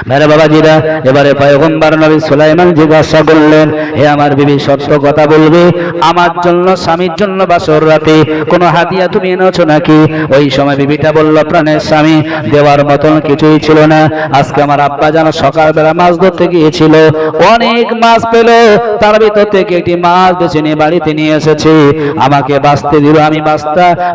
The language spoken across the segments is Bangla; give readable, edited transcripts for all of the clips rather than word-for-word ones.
মেরে বাবাজিরা, এবারে পয়গম্বর নবী সুলাইমান জিজ্ঞাসা করলেন, হে আমার বিবি, সত্য কথা বলবে, আমার জন্য, স্বামীর জন্য বাসর রাতে কোনো হাদিয়া তুমি এনেছো নাকি? ওই সময় বিবিটা বলল, প্রাণের স্বামী, দেওয়ার মতন কিছুই ছিল না। আজকে আমার আব্বা যেন সকালবেলা মাছ ধরতে গিয়েছিল, অনেক মাছ পেল, তার ভিতর থেকে একটি মাছ বেছে নিয়ে বাড়িতে নিয়ে এসেছে, আমাকে বাঁচতে দিল। আমি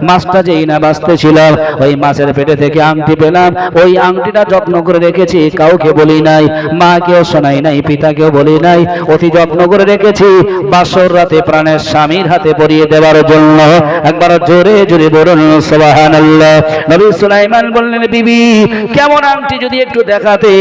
মাছটা যেই না বাঁচতে ছিলাম, ওই মাছের পেটে থেকে আংটি পেলাম, ওই আংটিটা যত্ন করে রেখেছি, কাউকে বলি নাই, মাকেও শোনাই নাই, পিতাকেও বলি নাই, অতি যত্ন করে রেখেছি বাসর রাতে প্রাণের স্বামীর হাতে পরিয়ে দেওয়ার জন্য। একবার জোরে জোরে বলুন সুবহানাল্লাহ। নবী সুলাইমান বললেন, বিবি কেমন আংটি যদি একটু দেখাতে।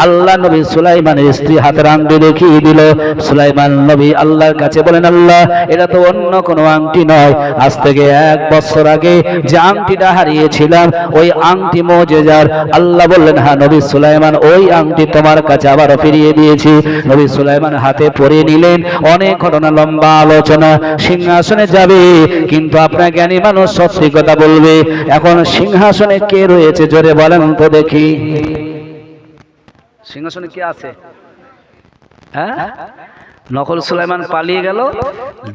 আল্লাহ নবী সুলাইমানের স্ত্রী হাতের আংটি দেখিয়ে দিল। সুলাইমান নবী আল্লাহর কাছে বলেন, আল্লাহ, এটা তো অন্য কোনো আংটি নয়, আজ থেকে 1 বছর আগে যে আংটিটা হারিয়েছিলাম, ওই আংটি মুজিজার। আল্লাহ বললেন, হ্যাঁ নবী সুলাইমান, ওই আংটি তোমার কাছে আবার ফিরিয়ে দিয়েছি। নবী সুলাইমান হাতে পরিয়ে নিলেন। অনেক ঘটনা, লম্বা আলোচনা, সিংহাসনে যাবে, কিন্তু আপনার জ্ঞানী মানুষ সত্যি কথা বলবে। এখন সিংহাসনে কে রয়েছে জোরে বলেন তো দেখি। সিংহাসনে কে আছে? হ্যাঁ, নকল সুলাইমান পালিয়ে গেল।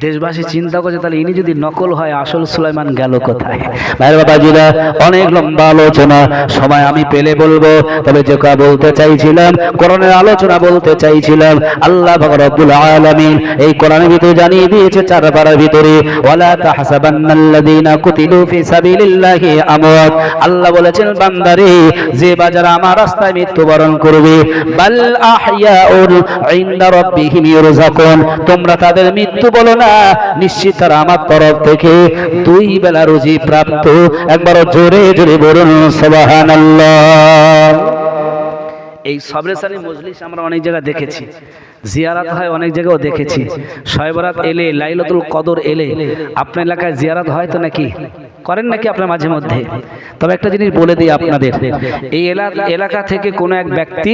দেশবাসী চিন্তা করছে, তাহলে ইনি যদি নকল হয়, আসল সুলাইমান গেল কোথায়? ভাই বাবাজিরা, অনেক লম্বা আলোচনা, সময় আমি পেলে বলবো। তবে যে কথা বলতে চাইছিলাম, কোরআনের আলোচনা বলতে চাইছিলাম। আল্লাহ পাক রব্বুল আলামিন এই কোরআনের ভিতরে জানিয়ে দিয়েছে 4 পারার ভিতরে, ওয়ালা তাহসাবান্নাল্লাযীনা কুতিলু ফি সাবিলিল্লাহি আমওয়াত। আল্লাহ বলেছেন, বান্দারে, যে বাজার আমার রাস্তায় মৃত্যুবরণ করবে, বাল আহইয়াউন ইনদা রাব্বিহিম ইউরজাকুন, তোমরা তাদের মৃত্যু বলো না, নিশ্চিত তারা আমার তরফ থেকে 2 বেলা রুজি প্রাপ্ত। একবার জোরে জোরে বলুন সুবহানাল্লাহ। এই সবরেসানি মজলিস আমরা অনেক জায়গায় দেখেছি, জিয়ারাত হয় অনেক জায়গাও দেখেছি। শবে বরাত এলে, লাইলাতুল কদর এলে আপনার এলাকায় জিয়ারাত হয় তো নাকি? করেন নাকি আপনার মাঝে মধ্যে? তবে একটা জিনিস বলে দিই আপনাদের, এই এলাকা থেকে কোনো এক ব্যক্তি